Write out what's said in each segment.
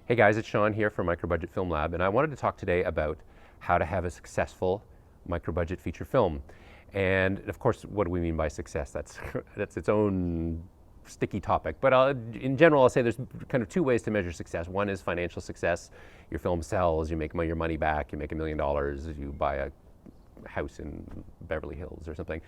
Hey guys, it's Sean here from Microbudget Film Lab, and I wanted to talk today about how to have a successful microbudget feature film. And of course, what do we mean by success? That's its own sticky topic. But in general, I'll say there's kind of two ways to measure success. One is financial success. Your film sells, you make your money back, you make $1 million, you buy a house in Beverly Hills or something.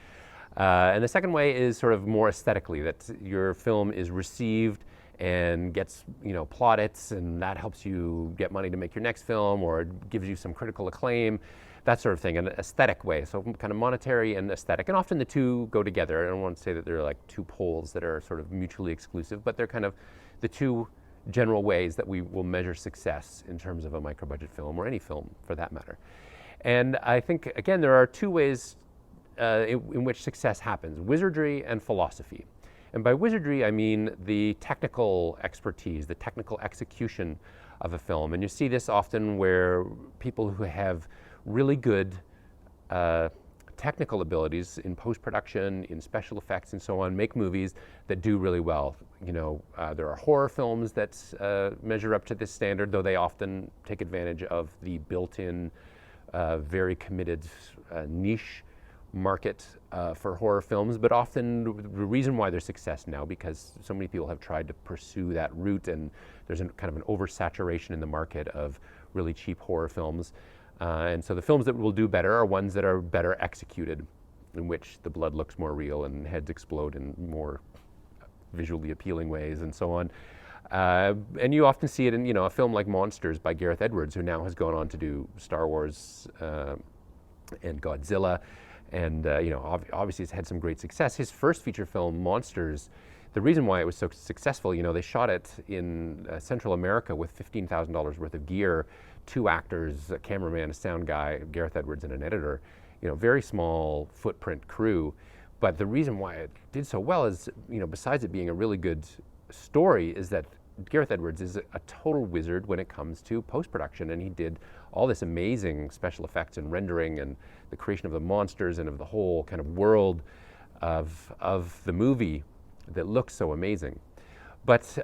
And the second way is sort of more aesthetically, that your film is received and gets plaudits, and that helps you get money to make your next film, or it gives you some critical acclaim, that sort of thing, an aesthetic way. So kind of monetary and aesthetic, and often the two go together. I don't want to say that they're like two poles that are sort of mutually exclusive, but they're kind of the two general ways that we will measure success in terms of a micro-budget film, or any film for that matter. And I think, again, there are two ways in which success happens: wizardry and philosophy. And by wizardry, I mean the technical expertise, the technical execution of a film. And you see this often where people who have really good technical abilities in post-production, in special effects and so on, make movies that do really well. There are horror films that measure up to this standard, though they often take advantage of the built-in, very committed niche market for horror films. But often the reason why there's success now, because so many people have tried to pursue that route, and there's kind of an oversaturation in the market of really cheap horror films. And so the films that will do better are ones that are better executed, in which the blood looks more real and heads explode in more visually appealing ways and so on. And you often see it in a film like Monsters by Gareth Edwards, who now has gone on to do Star Wars and Godzilla. And obviously it's had some great success. His first feature film, Monsters, the reason why it was so successful, they shot it in Central America with $15,000 worth of gear, 2 actors, a cameraman, a sound guy, Gareth Edwards, and an editor. Very small footprint crew. But the reason why it did so well is, besides it being a really good story, is that Gareth Edwards is a total wizard when it comes to post-production, and he did all this amazing special effects and rendering and the creation of the monsters and of the whole kind of world of the movie that looks so amazing. But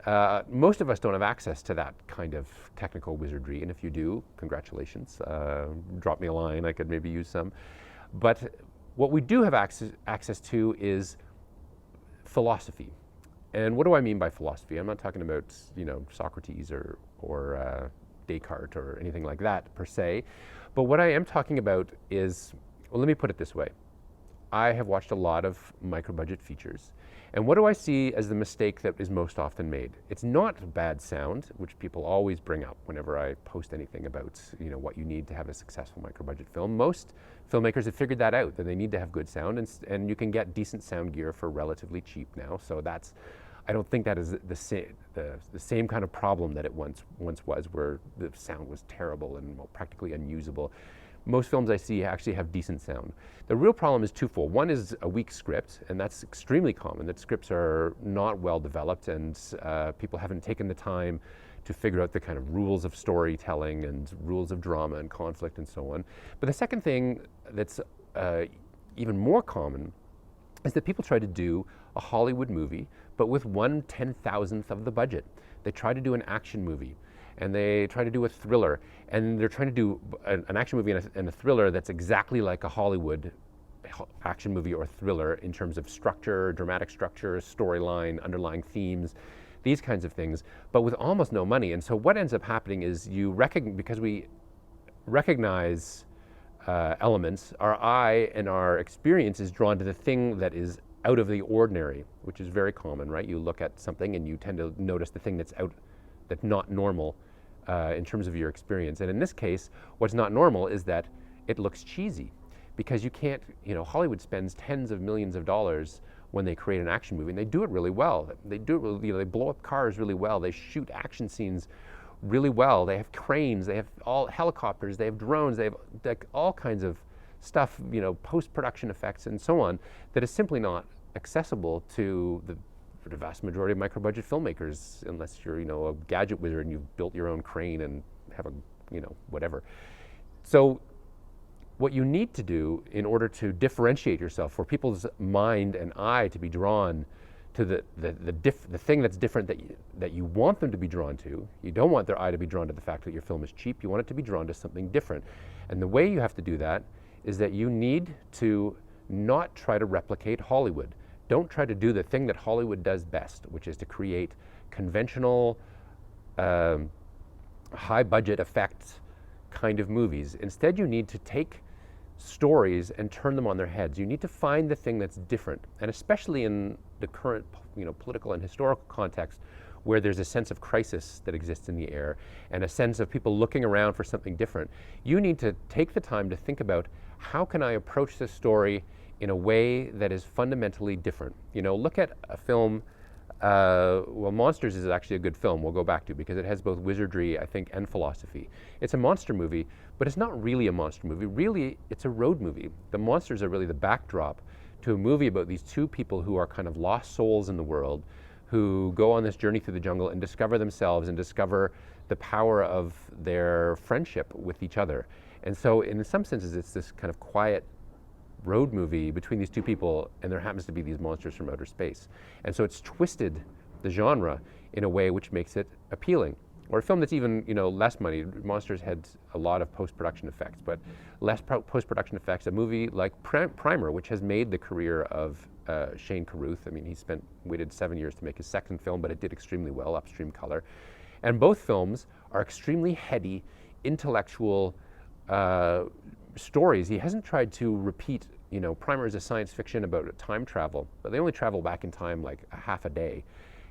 most of us don't have access to that kind of technical wizardry, and if you do, congratulations. Drop me a line, I could maybe use some. But what we do have access to is philosophy. And what do I mean by philosophy? I'm not talking about Socrates or Descartes or anything like that per se. But what I am talking about is, well, let me put it this way. I have watched a lot of micro-budget features. And what do I see as the mistake that is most often made? It's not bad sound, which people always bring up whenever I post anything about what you need to have a successful micro-budget film. Most filmmakers have figured that out, that they need to have good sound, and you can get decent sound gear for relatively cheap now. So I don't think that is the same kind of problem that it once was, where the sound was terrible and practically unusable. Most films I see actually have decent sound. The real problem is twofold. One is a weak script, and that's extremely common, that scripts are not well developed, and people haven't taken the time to figure out the kind of rules of storytelling and rules of drama and conflict and so on. But the second thing that's even more common is that people try to do a Hollywood movie, but with 1/10,000th of the budget. They try to do an action movie, and they try to do a thriller, and they're trying to do an action movie and a thriller that's exactly like a Hollywood action movie or thriller in terms of structure, dramatic structure, storyline, underlying themes, these kinds of things, but with almost no money. And so what ends up happening is because we recognize elements, our eye and our experience is drawn to the thing that is out of the ordinary, which is very common, right? You look at something and you tend to notice the thing that's not normal in terms of your experience. And in this case, what's not normal is that it looks cheesy, because you can't, Hollywood spends tens of millions of dollars when they create an action movie, and they do it really well. They they blow up cars really well. They shoot action scenes really well. They have cranes, they have all helicopters, they have drones, they have like all kinds of stuff, post-production effects and so on, that is simply not accessible to the vast majority of micro-budget filmmakers, unless you're, a gadget wizard and you've built your own crane and have a, whatever. So what you need to do in order to differentiate yourself, for people's mind and eye to be drawn to the thing that's different that you want them to be drawn to. You don't want their eye to be drawn to the fact that your film is cheap. You want it to be drawn to something different. And the way you have to do that is that you need to not try to replicate Hollywood. Don't try to do the thing that Hollywood does best, which is to create conventional, high budget effects kind of movies. Instead, you need to take stories and turn them on their heads. You need to find the thing that's different, and especially in the current, political and historical context, where there's a sense of crisis that exists in the air and a sense of people looking around for something different. You need to take the time to think about, how can I approach this story in a way that is fundamentally different? Look at a film. Monsters is actually a good film we'll go back to, because it has both wizardry, I think, and philosophy. It's a monster movie, but it's not really a monster movie. Really, it's a road movie. The monsters are really the backdrop to a movie about these two people who are kind of lost souls in the world, who go on this journey through the jungle and discover themselves and discover the power of their friendship with each other. And so in some senses, it's this kind of quiet road movie between these two people, and there happens to be these monsters from outer space. And so it's twisted the genre in a way which makes it appealing. Or a film that's even, less money. Monsters had a lot of post-production effects, but less post-production effects. A movie like Primer, which has made the career of Shane Carruth. I mean, he waited 7 years to make his second film, but it did extremely well, Upstream Color. And both films are extremely heady, intellectual stories. He hasn't tried to repeat, Primer is a science fiction about time travel, but they only travel back in time like a half a day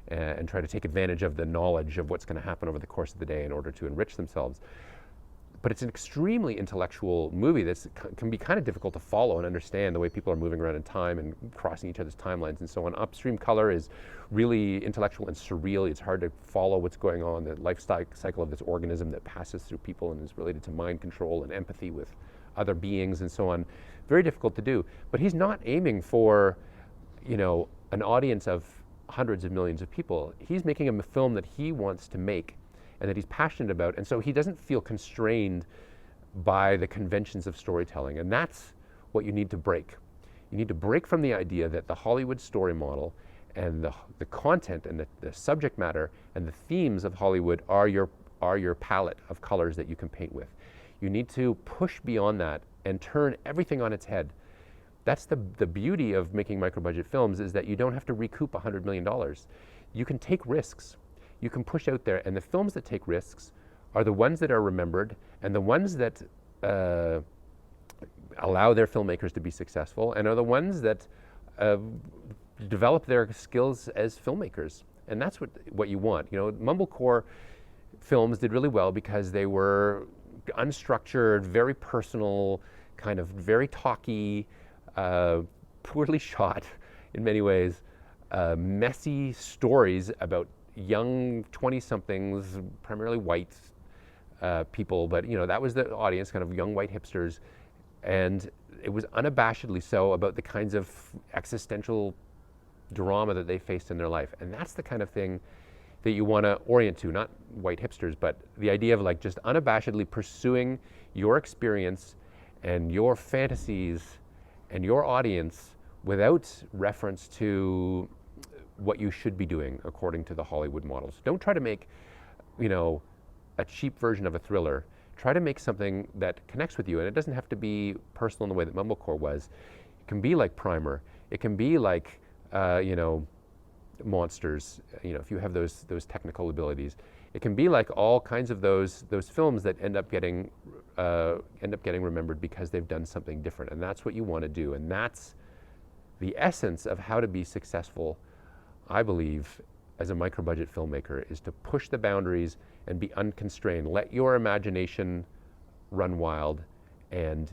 and try to take advantage of the knowledge of what's going to happen over the course of the day in order to enrich themselves. But it's an extremely intellectual movie that can be kind of difficult to follow and understand the way people are moving around in time and crossing each other's timelines and so on. Upstream Color is really intellectual and surreal. It's hard to follow what's going on, the life cycle of this organism that passes through people and is related to mind control and empathy with other beings and so on. Very difficult to do. But he's not aiming for, an audience of hundreds of millions of people. He's making a film that he wants to make and that he's passionate about. And so he doesn't feel constrained by the conventions of storytelling. And that's what you need to break. You need to break from the idea that the Hollywood story model and the content and the subject matter and the themes of Hollywood are your palette of colors that you can paint with. You need to push beyond that and turn everything on its head. That's the beauty of making micro-budget films, is that you don't have to recoup $100 million. You can take risks. You can push out there, and the films that take risks are the ones that are remembered and the ones that allow their filmmakers to be successful, and are the ones that develop their skills as filmmakers. And that's what you want. Mumblecore films did really well because they were unstructured, very personal, kind of very talky, poorly shot in many ways, messy stories about young 20-somethings, primarily white people, but that was the audience, kind of young white hipsters, and it was unabashedly so about the kinds of existential drama that they faced in their life. And that's the kind of thing that you want to orient to, not white hipsters, but the idea of like just unabashedly pursuing your experience and your fantasies and your audience without reference to what you should be doing according to the Hollywood models. Don't try to make, a cheap version of a thriller. Try to make something that connects with you, and it doesn't have to be personal in the way that Mumblecore was. It can be like Primer. It can be like, Monsters. If you have those technical abilities, it can be like all kinds of those films that end up getting remembered because they've done something different, and that's what you want to do, and that's the essence of how to be successful, I believe, as a micro-budget filmmaker, is to push the boundaries and be unconstrained. Let your imagination run wild and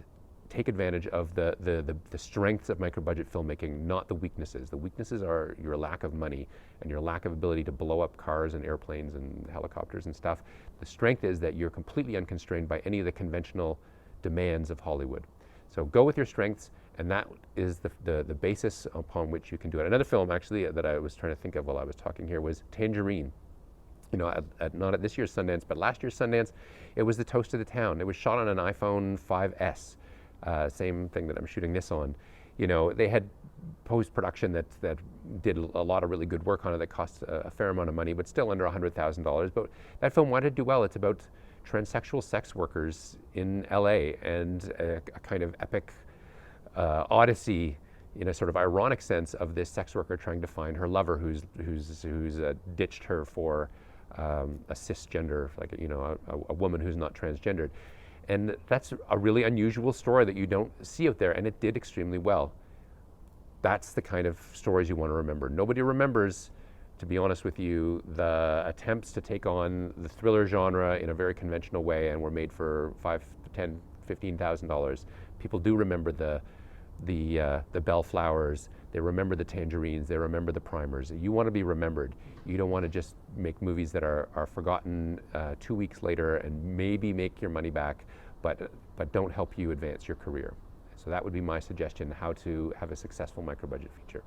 take advantage of the strengths of micro-budget filmmaking, not the weaknesses. The weaknesses are your lack of money and your lack of ability to blow up cars and airplanes and helicopters and stuff. The strength is that you're completely unconstrained by any of the conventional demands of Hollywood. So go with your strengths, and that is the basis upon which you can do it. Another film, actually, that I was trying to think of while I was talking here was Tangerine. Not at this year's Sundance, but last year's Sundance, it was the toast of the town. It was shot on an iPhone 5S. Same thing that I'm shooting this on. They had post-production that did a lot of really good work on it that cost a fair amount of money, but still under $100,000. But that film, why did it do well? It's about transsexual sex workers in LA and a kind of epic odyssey in a sort of ironic sense of this sex worker trying to find her lover who's ditched her for a cisgender, like a woman who's not transgendered. And that's a really unusual story that you don't see out there, and it did extremely well. That's the kind of stories you want to remember. Nobody remembers, to be honest with you, the attempts to take on the thriller genre in a very conventional way and were made for $5,000, $10,000, $15,000. People do remember the Bellflowers, they remember the Tangerines, they remember the Primers. You want to be remembered. You don't want to just make movies that are forgotten 2 weeks later and maybe make your money back, but don't help you advance your career. So that would be my suggestion, how to have a successful micro-budget feature.